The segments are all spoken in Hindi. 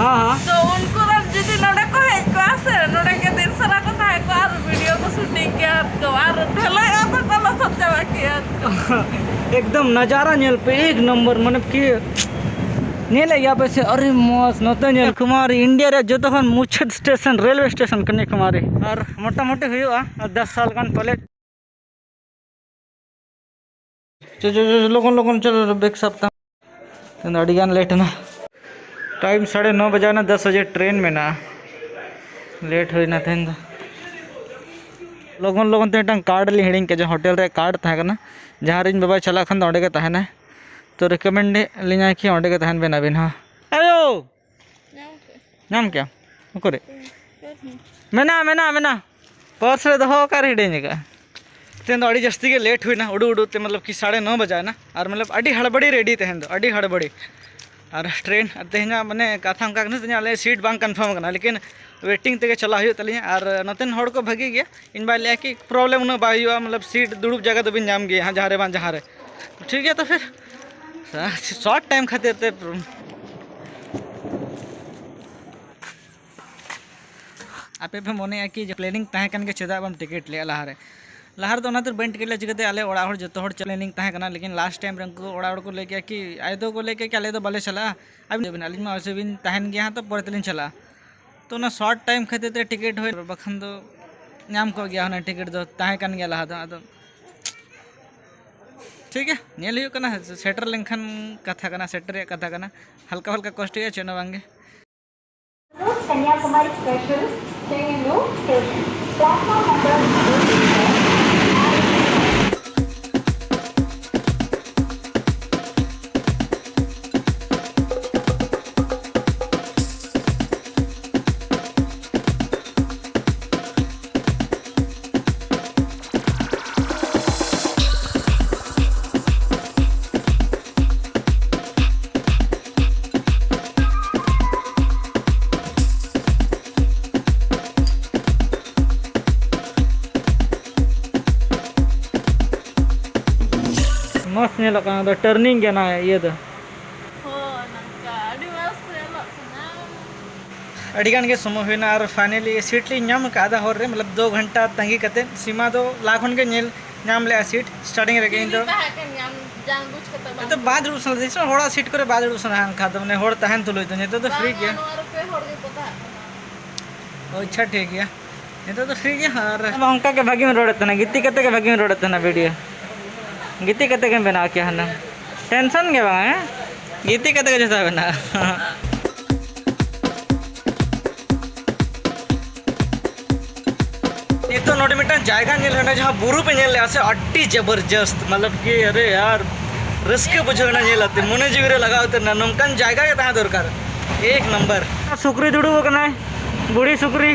हाँ हाँ तो उनको जुदी नोडे को हेज को आसे नोडे के दिन सारा को थाए को और वीडियो को शूटिंग किया को और ढेले आता कला सत्य बाकी एकदम नज़ारा नेल पे एक नंबर मतलब कि नेले यहाँ पे से अरे मस्त नते नेल कुमारी इंडिया रे जो तखन मुछद स्टेशन रेलवे स्टेशन कन्याकुमारी और मोटा मोटी हुआ 10 साल गान पहले लोगों चलो बेक सप्ताह अड़ी गान लेट ना टाइम 9:30 बजा ना 10 बजे ट्रेन में ना लेट हुई ना तेन लोगन ते कार्ड ली हिड़ी के जो होटल रे कार्ड था जहाँ रिन बाबा चला खान ओंडे के तहना तो रिकमेंड लिया कि ओंडे के तहन बेन अबिन हाँ अयो नाम क्या करे मेना मेना मेना पर्स रे दहो कार हिड़ी का तेन अड़ी जस्ती के लेट हुई ना उड़ू उड़ू ते मतलब कि 9:30 बजा ना और मतलब अड़ी हड़बड़ी रेडी तेहन दो अड़ी हड़बड़ी और ट्रेन तेहना माने कथा उनका अले सीट बांग कन्फर्म करना लेकिन वेटिंग तेगे चला हुई तलिया और नतेन हड़ को भागी गया इन बार लिया कि प्रॉब्लम उन्हें बाई हुआ मतलब सीट दुड़ूब जगह तो बिन जाम गए हाँ जहाँ रे बां जहाँ रे ठीक है तो फिर शॉर्ट टाइम खातिर ते आपे पे मने कि प्लानिंग तहे कन के चेदा बम टिकट ले लहार तो तो बन टिकट ले चिकते आले ओड़ा हड़ जो हड़ प्लानिंग तहे कना लेकिन लास्ट टाइम रंको ओड़ा हड़ को लेके कि आयदो को लेके कि आले तो बाले चला अब अलिन मा वैसे बिन तहन गया तो पर तलिन चला तो ना शॉर्ट टाइम खातिर ते टिकट हो बखन दो नाम को गया ना टिकट दो तहे कन गया लहा दो ठीक है नेल हुई कना सेटर लेखन कथा कना सेटर कथा कना हल्का हल्का कष्ट है चेनो बांगे Kanyakumari special train new station. Platform number 8. मस्त नेल तो टर्निंग के ना ये तो अड़ीगान के समय हुईना और फाइनली सीट ली नाम का आधा हर रे मतलब 2 घंटा तंगी कते सीमा तो लाखन के नेल नाम ले सीट स्टार्टिंग रे इन तो बाद रुसन दिस होड़ा सीट करे बाद रुसन हां खा तो ने होड़ तहन तुलो तो फ्री के अच्छा ठीक है ये तो फ्री के हां अंका के भागी में रोड़त ना गित्ती कते के भागी में रोड़त ना वीडियो गीती कते के बना क्या है टेंशन के बा गीती कते के जैसा बना ये तो नोट मिटन जायगा नेल है जहाँ बुरु पे नेल आसे अड्डी जबरदस्त मतलब कि अरे यार रिस्क बुझना नेल आते मने जीवी रे लगा होते ना नमकन जायगा के ता दरकार एक नंबर सुकरी जुड़ू कना बुढ़ी सुकरी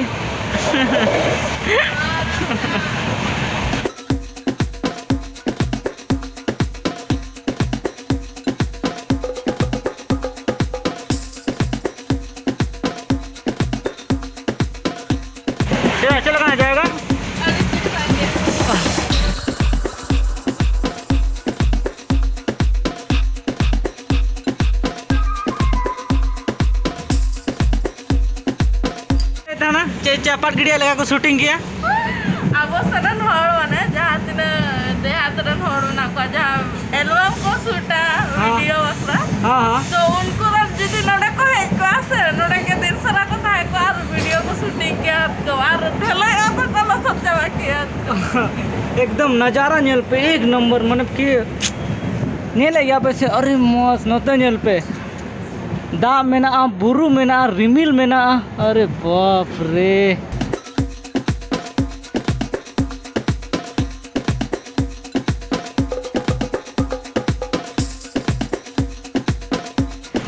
चलो कहाँ जाएगा ना चापाट गिड़िया लगा को शूटिंग किया अब सडन हड़ माने जहाँ तीन देहातरन हड़ ना को जहाँ एल्बम को शूटा वीडियो वसरा हाँ तो उनको जुदी नोडे को हेज को आसे नोडे के दिन सारा को थाए को और वीडियो को शूटिंग किया को और ढेले आता कला सत्य बाकी एकदम नज़ारा नेल पे एक नंबर मतलब कि नेले यहाँ पे से अरे मस्त नते नेल पे दा मेना बुरु मेना रिमिल मेना अरे बाप रे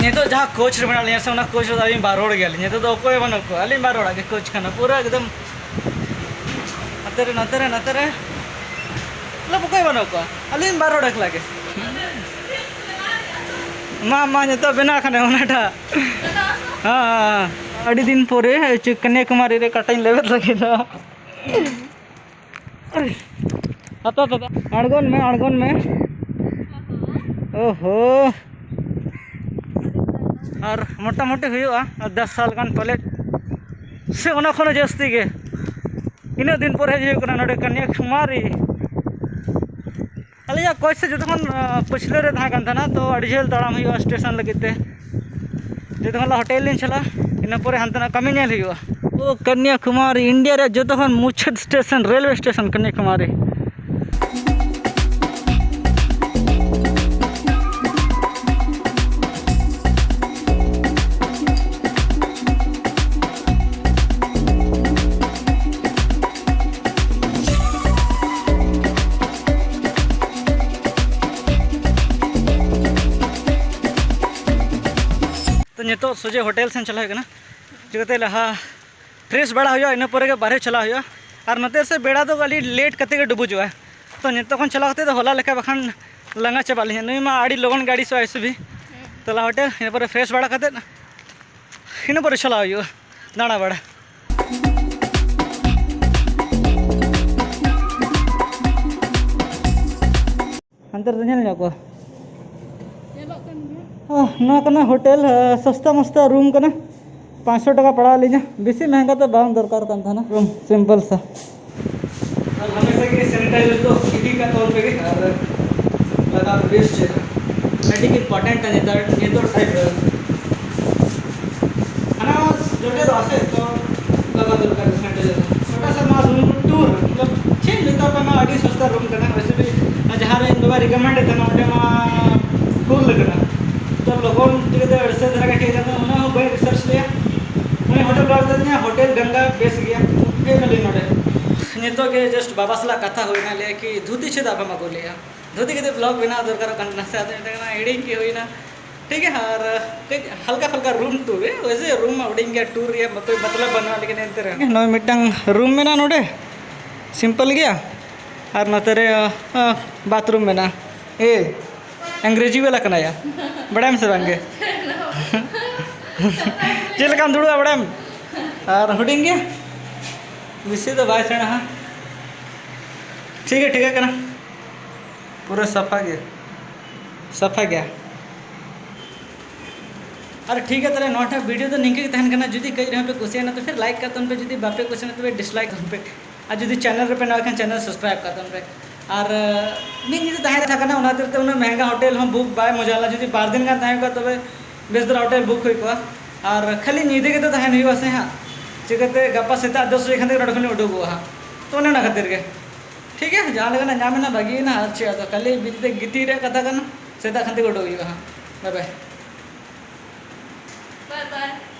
ये तो जहाँ कोच रे बना लिया से उना कोच अभी बारोड़ गया ये तो कोई बनो को अली बारोड़ आगे कोच खाना पूरा एकदम नतरे नतरे नतरे मतलब कोई बनो को अली बारोड़ रख लागे माँ जो बेना खाने उनाटा हाँ अड़ी दिन पोरे कन्याकुमारी रे कटाई लेवल लगे ना अड़गोन में ओहो और मोटामुटी हुआ 10 साल गान पले से ओना खन जास्ती गे इन दिन पर हज नोडे कन्याकुमारी अलिया कोई से जो पछले रे था तो अड़ी झेल तड़ाम हुआ स्टेशन लगे जो होटेल इन चला इन पर हानतना कमी नेल हुआ ओ कन्याकुमारी इंडिया रे जो मुछद स्टेशन रेलवे स्टेशन कन्याकुमारी तो सोजे होटेल से चला है चिकाते लहा फ्रेश बड़ा हुआ इन पर बाहर चला हुआ और नते से बेड़ा तो अली लेट कते डुबुजुआ तो नितों चला तो होला लेका बखान लंगा चाबा ली नई आड़ी लगन गाड़ी से आइस भी तो ला होटेल इन पर फ्रेश बड़ा कते इन पर चला हुआ दाड़ा बड़ा अंतर को ना होटेल सस्ता मस्ता रूम करना 500 टका पड़ा लीजिए बेसी महंगा तो बाम दरकार था ना रूम सिंपल सा और हमेशा के सैनिटाइजर तो सीधी का तौर पे और लगा बेस्ट है मेडिक इंपॉर्टेंट है ये तो टाइप खाना जोटे आसे तो लगा दरकार सैनिटाइजर छोटा सा ना रूम टूर मतलब छे लेता का ना आड़ी सस्ता रूम करना वैसे भी जहां रे बाबा रिकमेंड है ना ओटे मा टूर लगना तो लोगों ने अड़से धरा के उन्हें भाई रिसर्च लिया उन्हें hotel bar hotel Ganga base गया फिर मिली नोटे नितो के जस्ट बाबा सला कथा होना लिया कि धोती छेद आप को लिया धोती के ब्लॉग बना दरकार हिड़ी की हुई ठीक है और हल्का फुल्का रूम टूर है वैसे रूम उड़ी गया टूर गया मतलब बनवा लेकिन नई मिट्टन रूम में ना नोटे सिंपल गया और नतरे बाथरूम में ना ए अंग्रेजी वाला कनाया बड़ाम से बांगे चलका दुड़ा बड़ाम और हुडिंग गया विषय तो बाय सेना हाँ ठीक है करना पूरा सफा गया अरे ठीक है तेरे नोट वीडियो तो निके तहन करना जुदी कई रहे पे कुछ ना तो फिर लाइक करते पे जुदी बापे कुछ ना तो डिसलाइक पे और जुदी चैनल पे ना चैनल सब्सक्राइब करते पे और नहीं तहन था उन्हें महंगा होटेल हम बुक बाय मजाला जुदी 4 दिन का तहन तब बेस दर होटेल बुक हुई और खाली नीदे के तो तहन हुआ से हाँ चिकाते गपा सेता 10 बजे खाते नोट उडुगो हाँ तो उन्हें खातिर के ठीक है जहाँ लगा नामेना भागी ना अच्छे तो खाली बीते गिटी रे कथा करना सेता खाते उडुग हाँ बाय बाय बाय बाय